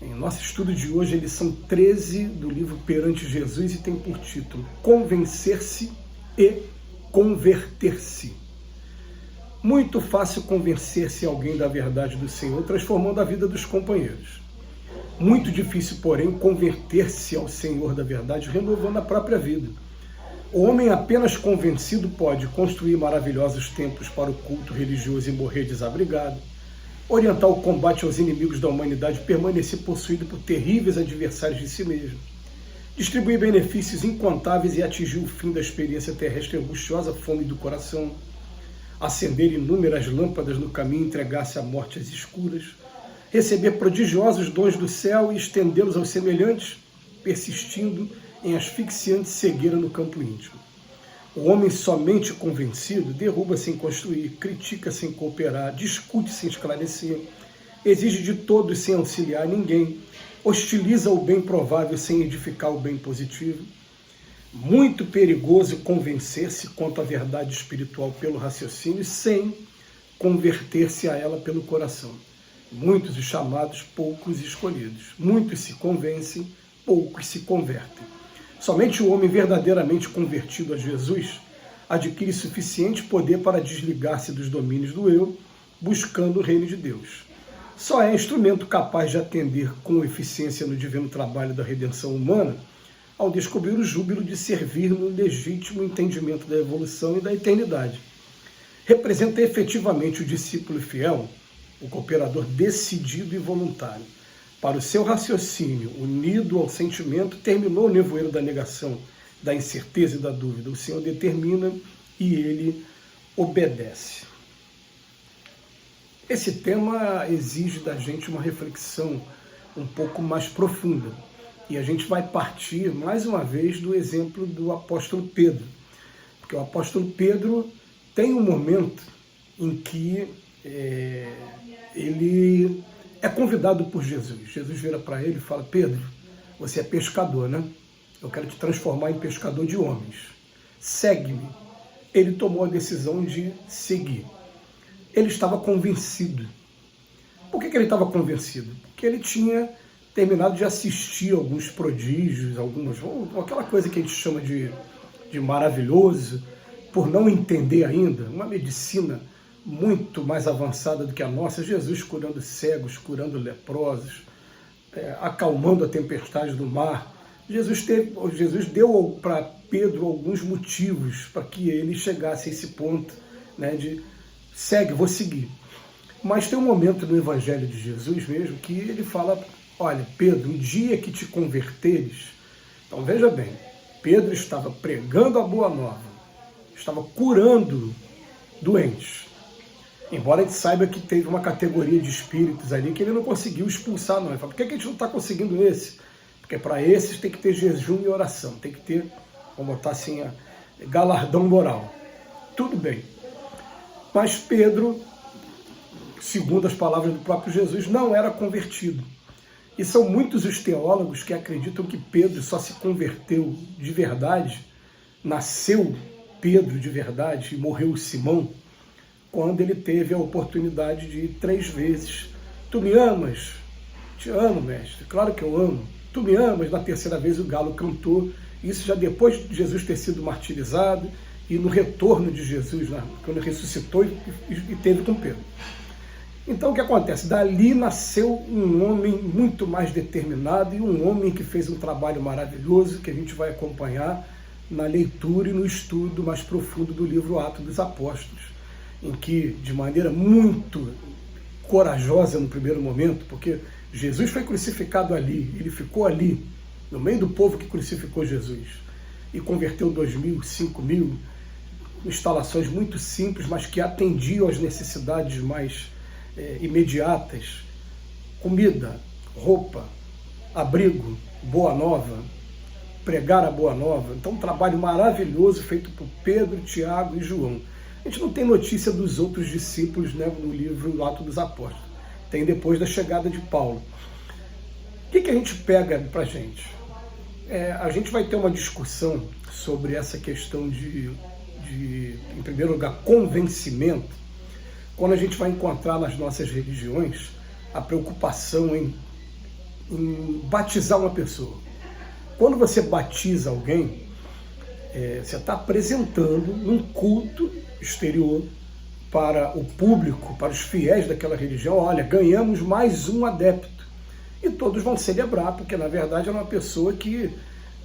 Em nosso estudo de hoje, a lição 13 do livro Perante Jesus e tem por título Convencer-se e Converter-se. Muito fácil convencer-se alguém da verdade do Senhor, transformando a vida dos companheiros. Muito difícil, porém, converter-se ao Senhor da verdade, renovando a própria vida. O homem apenas convencido pode construir maravilhosos templos para o culto religioso e morrer desabrigado, orientar o combate aos inimigos da humanidade, permanecer possuído por terríveis adversários de si mesmo, distribuir benefícios incontáveis e atingir o fim da experiência terrestre angustiosa fome do coração, acender inúmeras lâmpadas no caminho e entregar-se à morte às escuras, receber prodigiosos dons do céu e estendê-los aos semelhantes, persistindo em asfixiante cegueira no campo íntimo. O homem somente convencido derruba sem construir, critica sem cooperar, discute sem esclarecer, exige de todos sem auxiliar ninguém, hostiliza o bem provável sem edificar o bem positivo. Muito perigoso convencer-se quanto à verdade espiritual pelo raciocínio sem converter-se a ela pelo coração. Muitos os chamados, poucos escolhidos. Muitos se convencem, poucos se convertem. Somente o homem verdadeiramente convertido a Jesus adquire suficiente poder para desligar-se dos domínios do eu, buscando o reino de Deus. Só é instrumento capaz de atender com eficiência no divino trabalho da redenção humana ao descobrir o júbilo de servir no legítimo entendimento da evolução e da eternidade. Representa efetivamente o discípulo fiel, o cooperador decidido e voluntário. Para o seu raciocínio, unido ao sentimento, terminou o nevoeiro da negação, da incerteza e da dúvida. O Senhor determina e ele obedece. Esse tema exige da gente uma reflexão um pouco mais profunda. E a gente vai partir, mais uma vez, do exemplo do apóstolo Pedro. Porque o apóstolo Pedro tem um momento em que ele é convidado por Jesus. Jesus vira para ele e fala: Pedro, você é pescador, né? Eu quero te transformar em pescador de homens. Segue-me. Ele tomou a decisão de seguir. Ele estava convencido. Por que ele estava convencido? Porque ele tinha terminado de assistir alguns prodígios, aquela coisa que a gente chama de maravilhoso, por não entender ainda, uma medicina muito mais avançada do que a nossa, Jesus curando cegos, curando leprosos, acalmando a tempestade do mar. Jesus deu para Pedro alguns motivos para que ele chegasse a esse ponto, né, de segue, vou seguir. Mas tem um momento no Evangelho de Jesus mesmo que ele fala: olha, Pedro, um dia que te converteres. Então veja bem, Pedro estava pregando a boa nova, estava curando doentes. Embora a gente saiba que teve uma categoria de espíritos ali que ele não conseguiu expulsar, não. Ele fala: por que a gente não está conseguindo esse? Porque para esses tem que ter jejum e oração, tem que ter, vamos botar assim, galardão moral. Tudo bem. Mas Pedro, segundo as palavras do próprio Jesus, não era convertido. E são muitos os teólogos que acreditam que Pedro só se converteu de verdade, nasceu Pedro de verdade e morreu Simão, quando ele teve a oportunidade de ir 3 vezes. Tu me amas? Te amo, mestre. Claro que eu amo. Tu me amas? Na 3ª vez o galo cantou. Isso já depois de Jesus ter sido martirizado e no retorno de Jesus, quando ele ressuscitou e teve com Pedro. Então o que acontece? Dali nasceu um homem muito mais determinado e um homem que fez um trabalho maravilhoso que a gente vai acompanhar na leitura e no estudo mais profundo do livro Atos dos Apóstolos, em que, de maneira muito corajosa no primeiro momento, porque Jesus foi crucificado ali, ele ficou ali, no meio do povo que crucificou Jesus, e converteu 2.000, 5.000, instalações muito simples, mas que atendiam às necessidades mais imediatas: comida, roupa, abrigo, boa nova, pregar a boa nova. Então, um trabalho maravilhoso feito por Pedro, Tiago e João. A gente não tem notícia dos outros discípulos, né, no livro Atos dos Apóstolos. Tem depois da chegada de Paulo. O que a gente pega para a gente? A gente vai ter uma discussão sobre essa questão de, em primeiro lugar, convencimento, quando a gente vai encontrar nas nossas religiões a preocupação em em batizar uma pessoa. Quando você batiza alguém, você está apresentando num culto exterior para o público, para os fiéis daquela religião, olha, ganhamos mais um adepto. E todos vão celebrar, porque na verdade era uma pessoa que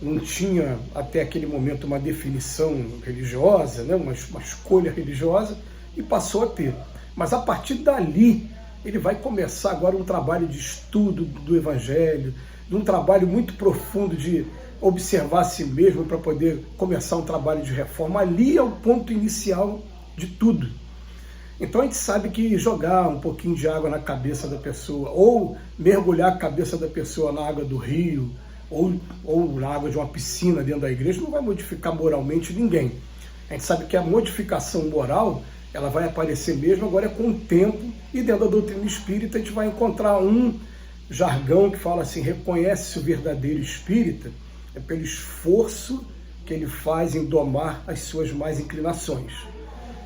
não tinha até aquele momento uma definição religiosa, né, uma escolha religiosa, e passou a ter. Mas a partir dali, ele vai começar agora um trabalho de estudo do Evangelho, de um trabalho muito profundo de observar a si mesmo para poder começar um trabalho de reforma. Ali é o ponto inicial de tudo. Então a gente sabe que jogar um pouquinho de água na cabeça da pessoa, ou mergulhar a cabeça da pessoa na água do rio, ou na água de uma piscina dentro da igreja, não vai modificar moralmente ninguém. A gente sabe que a modificação moral, ela vai aparecer mesmo agora com o tempo, e dentro da doutrina espírita a gente vai encontrar um jargão que fala assim, reconhece o verdadeiro espírita, é pelo esforço que ele faz em domar as suas más inclinações.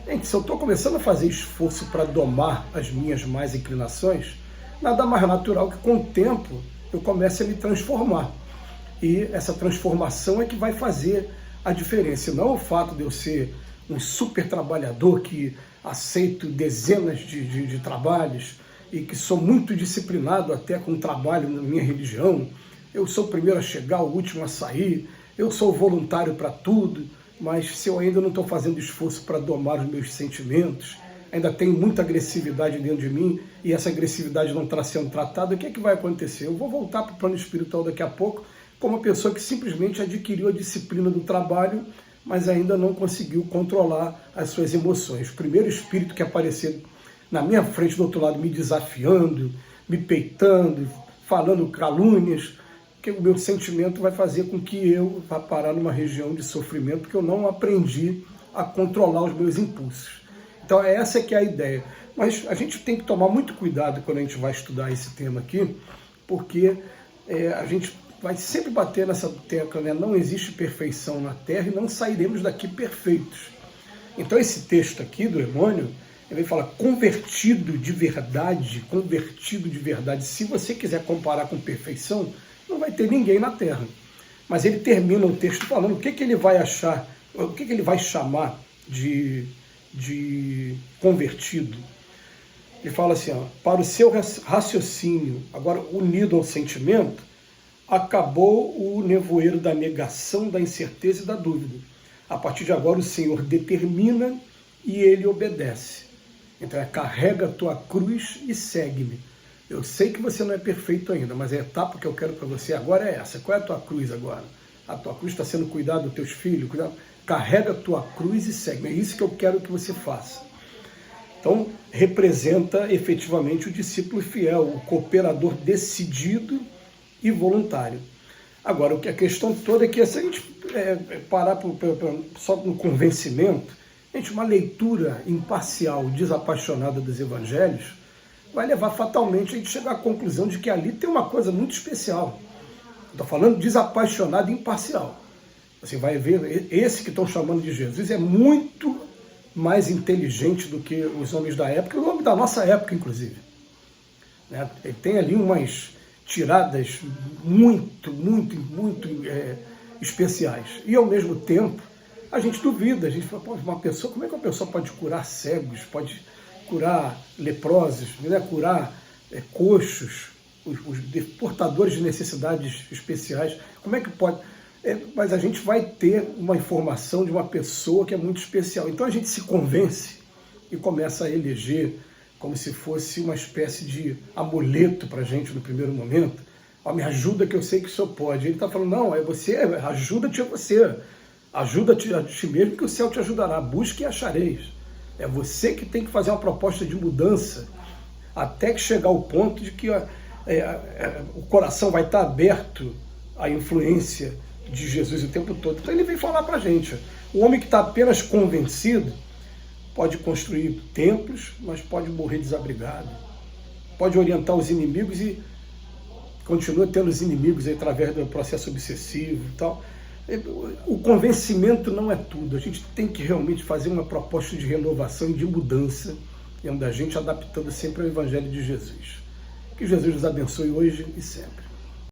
Gente, se eu estou começando a fazer esforço para domar as minhas más inclinações, nada mais natural que com o tempo eu comece a me transformar. E essa transformação é que vai fazer a diferença, e não o fato de eu ser um super trabalhador que aceito dezenas de trabalhos e que sou muito disciplinado até com o trabalho na minha religião. Eu sou o primeiro a chegar, o último a sair, eu sou voluntário para tudo, mas se eu ainda não estou fazendo esforço para domar os meus sentimentos, ainda tenho muita agressividade dentro de mim e essa agressividade não está sendo tratada, o que é que vai acontecer? Eu vou voltar para o plano espiritual daqui a pouco como uma pessoa que simplesmente adquiriu a disciplina do trabalho, mas ainda não conseguiu controlar as suas emoções. O primeiro espírito que aparecer na minha frente, do outro lado, me desafiando, me peitando, falando calúnias, que o meu sentimento vai fazer com que eu vá parar numa região de sofrimento, porque eu não aprendi a controlar os meus impulsos. Então essa que é a ideia. Mas a gente tem que tomar muito cuidado quando a gente vai estudar esse tema aqui, porque a gente vai sempre bater nessa tecla, né? Não existe perfeição na Terra e não sairemos daqui perfeitos. Então esse texto aqui do Emmanuel, ele fala convertido de verdade, convertido de verdade. Se você quiser comparar com perfeição, não vai ter ninguém na Terra. Mas ele termina o texto falando o que ele vai achar, o que ele vai chamar de convertido. Ele fala assim, ó, para o seu raciocínio, agora unido ao sentimento, acabou o nevoeiro da negação, da incerteza e da dúvida. A partir de agora o Senhor determina e ele obedece. Então carrega a tua cruz e segue-me. Eu sei que você não é perfeito ainda, mas a etapa que eu quero para você agora é essa. Qual é a tua cruz agora? A tua cruz está sendo cuidado dos teus filhos? Carrega a tua cruz e segue-me. É isso que eu quero que você faça. Então, representa efetivamente o discípulo fiel, o cooperador decidido e voluntário. Agora, a questão toda é que se a gente parar só no convencimento, uma leitura imparcial, desapaixonada dos evangelhos, vai levar fatalmente a gente chegar à conclusão de que ali tem uma coisa muito especial. Estou falando desapaixonado e imparcial. Você vai ver, esse que estão chamando de Jesus é muito mais inteligente do que os homens da época, e o homem da nossa época, inclusive. Né? Ele tem ali umas tiradas muito especiais. E, ao mesmo tempo, a gente duvida. A gente fala, pô, como é que uma pessoa pode curar cegos, pode curar leprosos, né? Curar coxos, os portadores de necessidades especiais? Como é que pode? Mas a gente vai ter uma informação de uma pessoa que é muito especial. Então a gente se convence e começa a eleger como se fosse uma espécie de amuleto para a gente no primeiro momento. Ó, me ajuda que eu sei que o senhor pode. Ele está falando, não, ajuda-te a você. Ajuda-te a ti mesmo que o céu te ajudará. Busque e achareis. É você que tem que fazer uma proposta de mudança até que chegar ao ponto de que o coração vai estar aberto à influência de Jesus o tempo todo. Então ele vem falar para a gente, o homem que está apenas convencido pode construir templos, mas pode morrer desabrigado. Pode orientar os inimigos e continua tendo os inimigos aí, através do processo obsessivo e tal. O convencimento não é tudo. A gente tem que realmente fazer uma proposta de renovação e de mudança, onde a gente adaptando sempre ao Evangelho de Jesus. Que Jesus nos abençoe hoje e sempre.